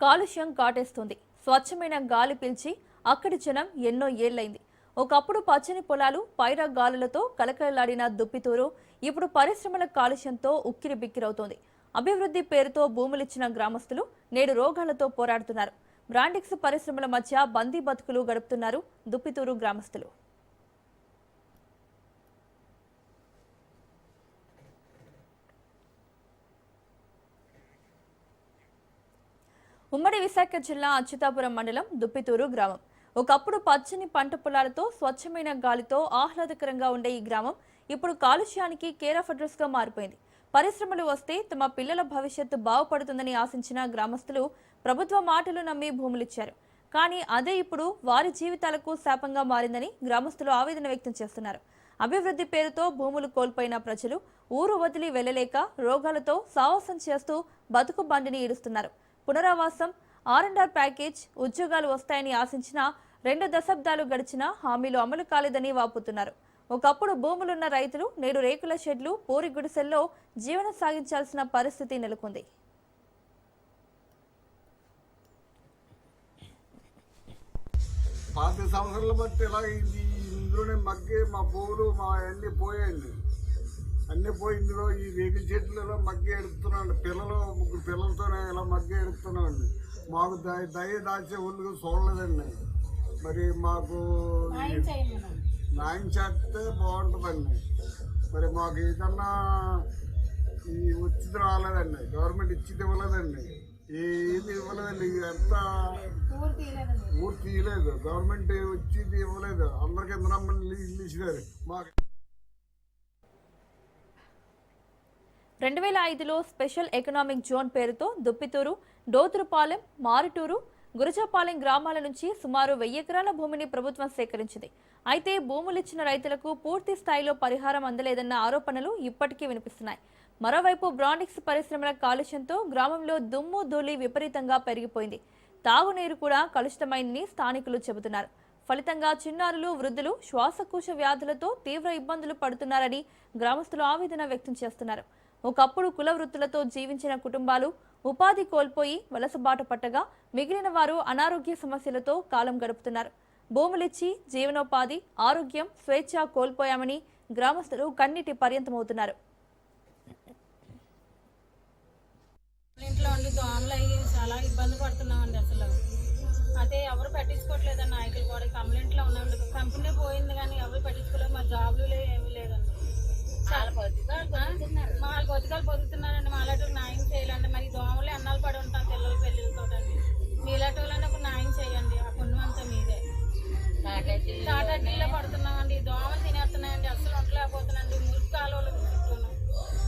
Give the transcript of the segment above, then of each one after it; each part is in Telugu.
కాలుష్యం కాటేస్తుంది. స్వచ్ఛమైన గాలి పీల్చి అక్కడి జనం ఎన్నో ఏళ్లైంది. ఒకప్పుడు పచ్చని పొలాలు, పైరా గాలులతో కలకలలాడిన దుప్పితూరు ఇప్పుడు పరిశ్రమల కాలుష్యంతో ఉక్కిరిబిక్కిరవుతోంది. అభివృద్ధి పేరుతో భూములిచ్చిన గ్రామస్తులు నేడు రోగాలతో పోరాడుతున్నారు. బ్రాండిక్స్ పరిశ్రమల మధ్య బందీ బతుకులు గడుపుతున్నారు దుప్పితూరు గ్రామస్తులు. ఉమ్మడి విశాఖ జిల్లా అచ్యుతాపురం మండలం దుప్పితూరు గ్రామం. ఒకప్పుడు పచ్చని పంట పొలాలతో స్వచ్ఛమైన గాలితో ఆహ్లాదకరంగా ఉండే ఈ గ్రామం ఇప్పుడు కాలుష్యానికి కేర్ ఆఫ్ అడ్రస్ గా మారిపోయింది. పరిశ్రమలు వస్తే తమ పిల్లల భవిష్యత్తు బాగుపడుతుందని ఆశించిన గ్రామస్తులు ప్రభుత్వ మాటలు నమ్మి భూములిచ్చారు. కానీ అదే ఇప్పుడు వారి జీవితాలకు శాపంగా మారిందని గ్రామస్తులు ఆవేదన వ్యక్తం చేస్తున్నారు. అభివృద్ధి పేరుతో భూములు కోల్పోయిన ప్రజలు ఊరు వదిలి వెళ్లలేక రోగాలతో సావాసం చేస్తూ బతుకు బండిని ఈడుస్తున్నారు. పునరావాసం, ఆర్&ఆర్ ప్యాకేజ్, ఉద్యోగాలు వస్తాయని ఆశించిన 2 దశాబ్దాలు గడిచినా హామీలు అమలు కాలేదని వాపోతున్నారు. ఒకప్పుడు భూములున్న రైతులు నేడు రేకుల షెడ్లు, పూరి గుడిసెల్లో జీవనం సాగించాల్సిన పరిస్థితి నెలకొంది. పాత సంవత్సరాల బట్టి ఇలా ఇందులోనే మగ్గి మా పూలు మా అన్నీ పోయాయండి. అన్నీ పోయి ఇందులో ఈ రేగుల చెట్లలో మగ్గి ఎడుతున్నాండి. ముగ్గురు పిల్లలతోనే ఇలా మగ్గి ఎడుతున్నామండి. మాకు దయ దాచే ఒళ్ళు చూడలేదండి. మరి మాకు న్యాయం చేస్తే బాగుంటుందండి. మరి మాకు ఏదన్నా ఈ వచ్చింది రాలేదండి. గవర్నమెంట్ ఇచ్చింది ఇవ్వలేదండి. ఏది ఇవ్వలేదండి. అంతా ఊరు తీయలేదు. గవర్నమెంట్ వచ్చింది ఇవ్వలేదు. అందరికి ఎంతనమ్మని ఇల్లు ఇచ్చినారు. మాకు 2005లో స్పెషల్ ఎకనామిక్ జోన్ పేరుతో దుప్పితూరు, డోతురుపాలెం, మారుటూరు, గురజాపాలెం గ్రామాల నుంచి సుమారు 1000 ఎకరాల భూమిని ప్రభుత్వం సేకరించింది. అయితే భూములిచ్చిన రైతులకు పూర్తి స్థాయిలో పరిహారం అందలేదన్న ఆరోపణలు ఇప్పటికీ వినిపిస్తున్నాయి. మరోవైపు బ్రాండిక్స్ పరిశ్రమల కాలుష్యంతో గ్రామంలో దుమ్ము ధూళి విపరీతంగా పెరిగిపోయింది. తాగునీరు కూడా కలుషితమైందని స్థానికులు చెబుతున్నారు. ఫలితంగా చిన్నారులు, వృద్ధులు శ్వాసకోశ వ్యాధులతో తీవ్ర ఇబ్బందులు పడుతున్నారని గ్రామస్తులు ఆవేదన వ్యక్తం చేస్తున్నారు. ఒకప్పుడు కుల వృత్తులతో జీవించిన కుటుంబాలు ఉపాధి కోల్పోయి వలసబాట పట్టగా మిగిలిన వారు అనారోగ్య సమస్యలతో కాలం గడుపుతున్నారు. భూములిచ్చి జీవనోపాధి, ఆరోగ్యం, స్వేచ్ఛ కోల్పోయామని గ్రామస్తులు కన్నీటి పర్యంతమవుతున్నారు. ఇంట్లో ఉండి దోమలు అయ్యి చాలా ఇబ్బంది పడుతున్నామండి. అసలు అదే ఎవరు పట్టించుకోవట్లేదండి. నాయకులు కూడా కంప్లైంట్లో ఉన్నామండి. కంపెనీ పోయింది కానీ ఎవరు పట్టించుకోలేదు. మా జాబ్లు ఏమీ లేదండి. చాలా బతుకాలు బతుకుతున్నారండి. మాలాటోళ్ళు న్యాయం చేయాలండి. మరి దోమలు అన్నాలు పడి ఉంటాం పిల్లల పెళ్ళిళ్ళతో అండి. మీలాటోళ్ళని ఒక న్యాయం చేయండి. ఆ పుణ్యం అంతా మీదే. తాటాటిల్లో పడుతున్నామండి. దోమలు తినేస్తున్నాయండి. అసలు ఉండలేకపోతున్నాండి. మురికి కాలువలు చుట్టూను,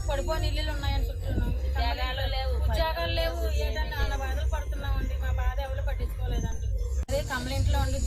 పడిపోయిన ఇల్లులు ఉన్నాయని చుట్టూను, ఉద్యోగాలు లేవు. ఏదన్నా అన్న బాధలు పడుతున్నామండి. మా బాధ ఎవరు పట్టించుకోలేదండి. అదే కంప్లైంట్లో ఉండి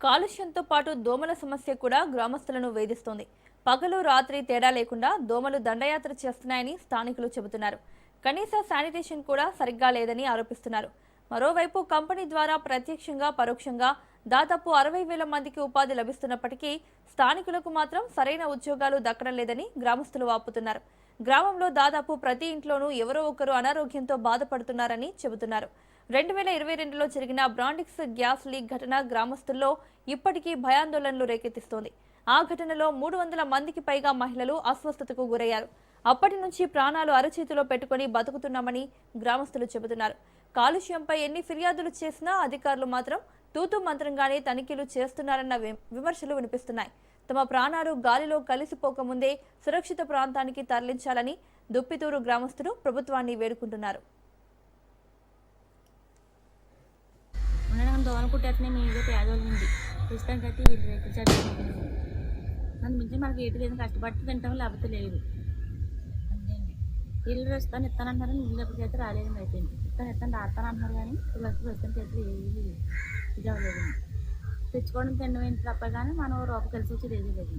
కాలుష్యంతో పాటు దోమల సమస్య కూడా గ్రామస్తులను వేధిస్తోంది. పగలు రాత్రి తేడా లేకుండా దోమలు దండయాత్ర చేస్తున్నాయని స్థానికులు చెబుతున్నారు. కనీస శానిటేషన్ కూడా సరిగ్గా లేదని ఆరోపిస్తున్నారు. మరోవైపు కంపెనీ ద్వారా ప్రత్యక్షంగా, పరోక్షంగా దాదాపు 60,000 మందికి ఉపాధి లభిస్తున్నప్పటికీ స్థానికులకు మాత్రం సరైన ఉద్యోగాలు దక్కడం లేదని గ్రామస్తులు వాపుతున్నారు. గ్రామంలో దాదాపు ప్రతి ఇంట్లోనూ ఎవరో ఒకరు అనారోగ్యంతో బాధపడుతున్నారని చెబుతున్నారు. 2022లో జరిగిన బ్రాండిక్స్ గ్యాస్ లీక్ ఘటన గ్రామస్తుల్లో ఇప్పటికీ భయాందోళనలు రేకెత్తిస్తోంది. ఆ ఘటనలో 300 మందికి పైగా మహిళలు అస్వస్థతకు గురయ్యారు. అప్పటి నుంచి ప్రాణాలు అరచేతిలో పెట్టుకుని బతుకుతున్నామని గ్రామస్తులు చెబుతున్నారు. కాలుష్యంపై ఎన్ని ఫిర్యాదులు చేసినా అధికారులు మాత్రం తూతూ మంత్రంగానే తనిఖీలు చేస్తున్నారన్న విమర్శలు వినిపిస్తున్నాయి. తమ ప్రాణాలు గాలిలో కలిసిపోకముందే సురక్షిత ప్రాంతానికి తరలించాలని దుప్పితూరు గ్రామస్తులు ప్రభుత్వాన్ని వేడుకుంటున్నారు. దోమలు కుట్టేస్తున్నాయి. మీదే పేదోళ్ళు ఉంది ప్రస్తుతానికైతే రేకుల చెట్టు అందు మించి మనకి ఏటి లేదు. కష్టపడి తింటాం, లేకపోతే లేదు. ఇల్లు ఇస్తానంటున్నారు. ఇల్లు ఎప్పటికైతే రాలేదండి. అయిపోయింది. ఇస్తాను రాస్తానంటున్నారు కానీ ప్రస్తుతానికి అయితే ఏది ఇది అవ్వలేదండి. తెచ్చుకోవడం తిండం ఏంటి తప్ప కానీ మనం రూపాయి కలిసి వచ్చేది ఏది లేదు.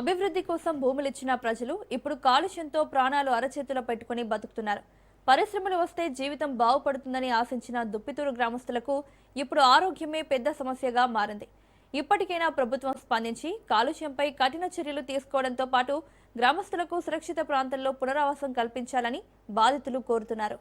అభివృద్ధి కోసం భూములిచ్చిన ప్రజలు ఇప్పుడు కాలుష్యంతో ప్రాణాలు అరచేతిలో పెట్టుకుని బతుకుతున్నారు. పరిశ్రమలు వస్తే జీవితం బాగుపడుతుందని ఆశించిన దుప్పితూరు గ్రామస్తులకు ఇప్పుడు ఆరోగ్యమే పెద్ద సమస్యగా మారింది. ఇప్పటికైనా ప్రభుత్వం స్పందించి కాలుష్యంపై కఠిన చర్యలు తీసుకోవడంతో పాటు గ్రామస్తులకు సురక్షిత ప్రాంతంలో పునరావాసం కల్పించాలని బాధితులు కోరుతున్నారు.